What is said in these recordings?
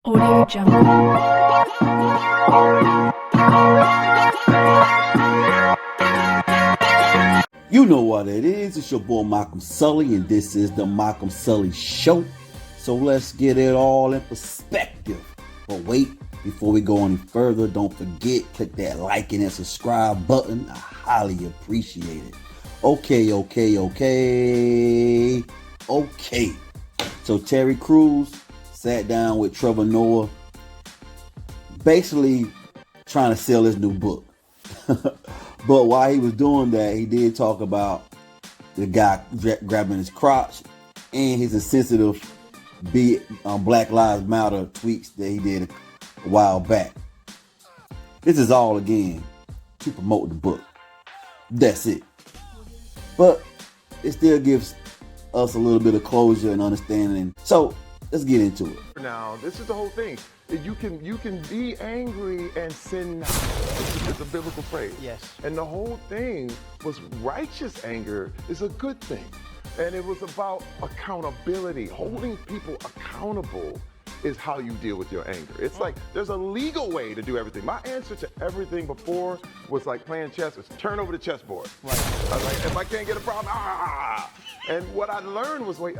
Audio Jungle. You know what it is. It's your boy Malcolm Sully, and this is the Malcolm Sully Show. So let's get it all in perspective. But wait, before we go any further, don't forget, click that like and that subscribe button. I highly appreciate it. Okay. So Terry Crews sat down with Trevor Noah, basically trying to sell his new book. But while he was doing that, he did talk about the guy grabbing his crotch and his insensitive Black Lives Matter tweets that he did a while back. This is all, again, to promote the book. That's it. But it still gives us a little bit of closure and understanding. So let's get into it. Now, this is the whole thing. You can be angry and sin not. It's a biblical phrase. Yes. And the whole thing was righteous anger is a good thing. And it was about accountability. Holding people accountable is how you deal with your anger. It's like there's a legal way to do everything. My answer to everything before was like playing chess, was turn over the chessboard. Right. I was like, if I can't get a problem, And what I learned was, wait,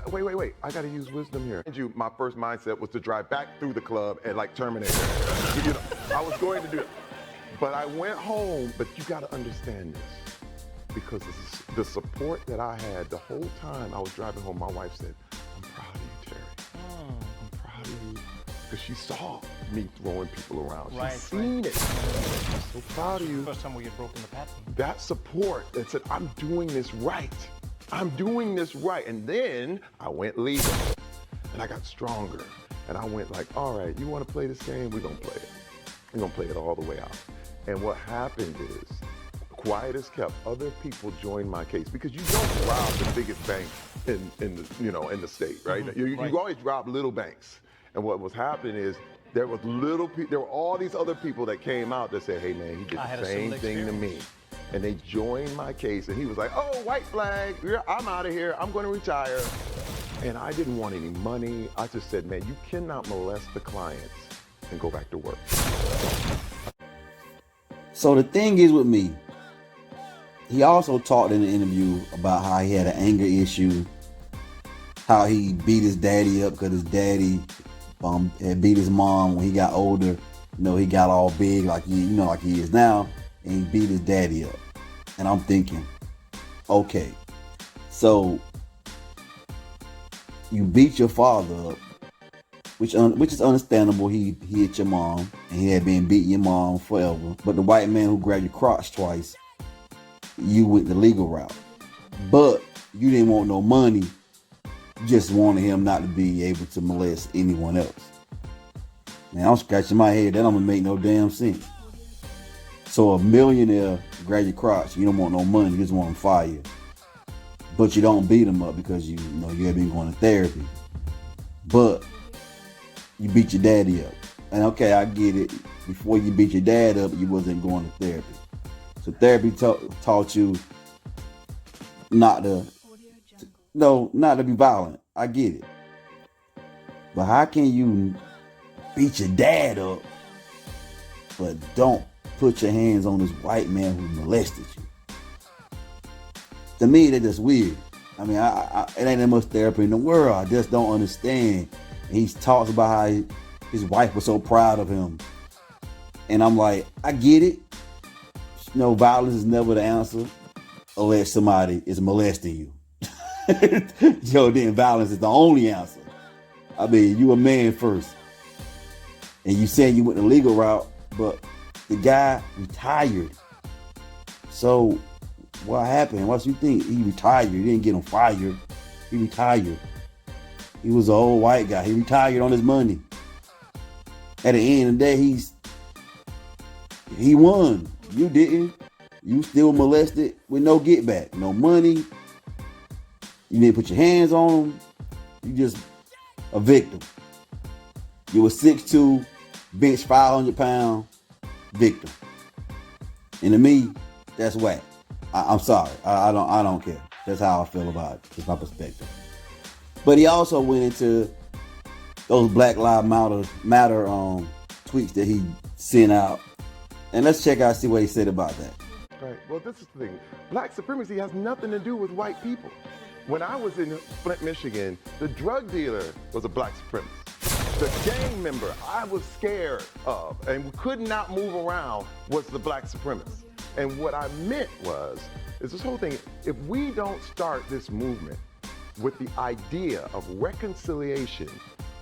I gotta use wisdom here. My first mindset was to drive back through the club and like terminate it. You know, I was going to do it. But I went home, but you gotta understand this. Because the support that I had the whole time I was driving home, my wife said, I'm proud of you, Terry. I'm proud of you. Because she saw me throwing people around. She's seen it. I'm so proud of you. First time we had broken the pattern. That support that said, I'm doing this right. I'm doing this right. And then I went legal and I got stronger. And I went like, all right, you want to play this game? We're going to play it. We're going to play it all the way out. And what happened is, quiet as kept, other people joined my case because you don't rob the biggest bank in the state, right? Mm-hmm. You always rob little banks. And what was happening is there were all these other people that came out that said, hey man, he did the same thing to me. And they joined my case and he was like, oh, white flag, I'm out of here, I'm going to retire. And I didn't want any money. I just said, man, you cannot molest the clients and go back to work. So the thing is with me, he also talked in the interview about how he had an anger issue, how he beat his daddy up because his daddy had beat his mom when he got older. He got all big like he is now, and he beat his daddy up. And I'm thinking, okay, so you beat your father up, which is understandable. He hit your mom, and he had been beating your mom forever. But the white man who grabbed your crotch twice, you went the legal route. But you didn't want no money. You just wanted him not to be able to molest anyone else. Man, I'm scratching my head. That don't make no damn sense. So a millionaire grab your crotch. You don't want no money. You just want him fired. But you don't beat him up because you have been going to therapy. But you beat your daddy up. And okay, I get it. Before you beat your dad up, you wasn't going to therapy. So therapy taught you not to be violent. I get it. But how can you beat your dad up, but don't put your hands on this white man who molested you? To me, that's just weird. I mean, it ain't that much therapy in the world. I just don't understand. And he talks about how his wife was so proud of him. And I'm like, I get it. Violence is never the answer unless somebody is molesting you. Then violence is the only answer. I mean, you a man first. And you saying you went the legal route, but the guy retired. So what happened? What you think? He retired. You didn't get him fired. He retired. He was an old white guy. He retired on his money. At the end of the day, he won. You didn't. You still molested with no get back. No money. You didn't put your hands on him. You just a victim. You were 6'2", bench 500 pound victim. And to me, that's whack. I'm sorry. I don't care. That's how I feel about it. It's my perspective. But he also went into those Black Lives Matter tweets that he sent out. And let's check out, see what he said about that. Right. Well, this is the thing. Black supremacy has nothing to do with white people. When I was in Flint, Michigan, the drug dealer was a black supremacist. The gang member I was scared of and could not move around was the black supremacist. And what I meant is this whole thing, if we don't start this movement with the idea of reconciliation,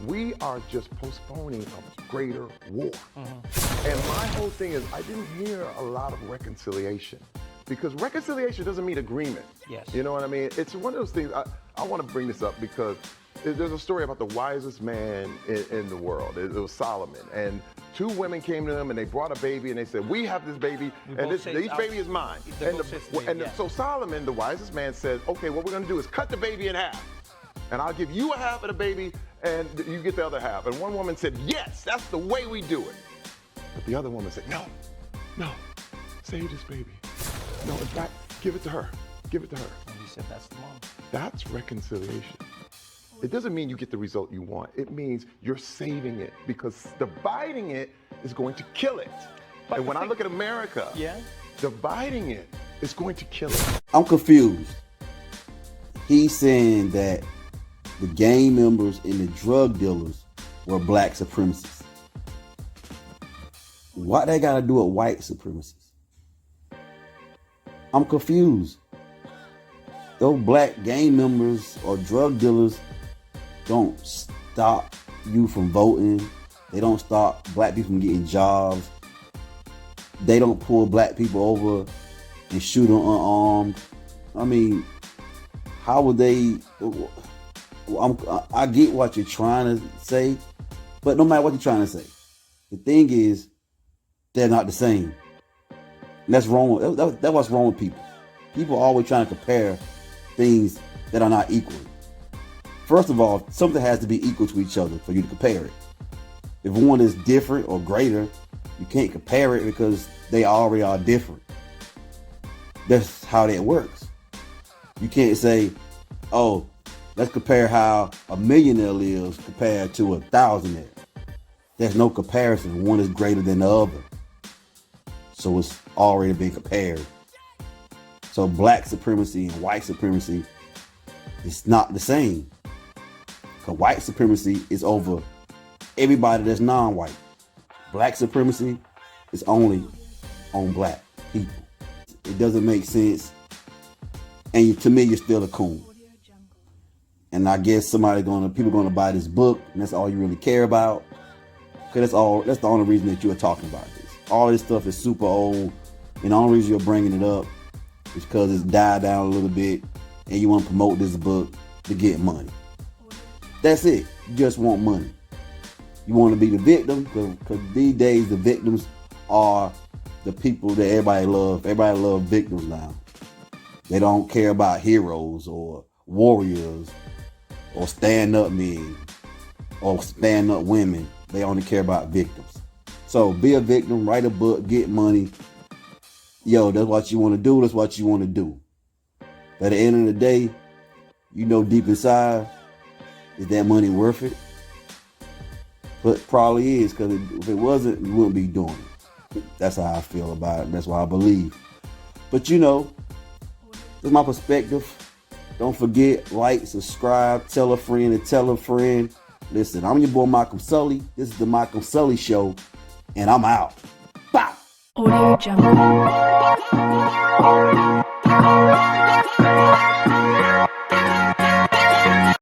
we are just postponing a greater war. And my whole thing is, I didn't hear a lot of reconciliation, because reconciliation doesn't mean agreement. Yes. You know what I mean? It's one of those things, I want to bring this up because there's a story about the wisest man in the world. It was Solomon. And two women came to him and they brought a baby and they said, we have this baby and each baby is mine. So Solomon, the wisest man, said, okay, what we're going to do is cut the baby in half. And I'll give you a half of the baby and you get the other half. And one woman said, yes, that's the way we do it. But the other woman said, no, save this baby. No, in fact, give it to her. Give it to her. And he said, that's the mom. That's reconciliation. It doesn't mean you get the result you want. It means you're saving it, because dividing it is going to kill it. But and when I look at America, dividing it is going to kill it. I'm confused. He's saying that the gang members and the drug dealers were black supremacists. What they got to do with white supremacists? I'm confused. Those black gang members or drug dealers don't stop you from voting. They don't stop black people from getting jobs. They don't pull black people over and shoot them unarmed. I mean, how would they? I get what you're trying to say, but no matter what you're trying to say, the thing is, they're not the same. And that's wrong. That's what's wrong with people. People are always trying to compare things that are not equal. First of all, something has to be equal to each other for you to compare it. If one is different or greater, you can't compare it because they already are different. That's how that works. You can't say, oh, let's compare how a millionaire lives compared to a thousandaire. There's no comparison. One is greater than the other. So it's already been compared. So black supremacy and white supremacy is not the same. Because white supremacy is over everybody that's non-white. Black supremacy is only on black people. It doesn't make sense. And to me, you're still a coon. And I guess people gonna buy this book, and that's all you really care about. Because that's the only reason that you are talking about this. All this stuff is super old, and the only reason you're bringing it up is because it's died down a little bit, and you want to promote this book to get money. That's it. You just want money. You want to be the victim, because these days the victims are the people that everybody loves. Everybody loves victims now. They don't care about heroes or warriors or stand-up men or stand-up women. They only care about victims. So be a victim, write a book, get money. Yo, that's what you want to do. That's what you want to do. But at the end of the day, you know deep inside, is that money worth it? But probably is, because if it wasn't, you wouldn't be doing it. That's how I feel about it. That's what I believe. But you know, that's my perspective. Don't forget, like, subscribe, tell a friend and tell a friend. Listen, I'm your boy Malcolm Sully. This is the Malcolm Sully Show, and I'm out. Bye. Audio Jungle.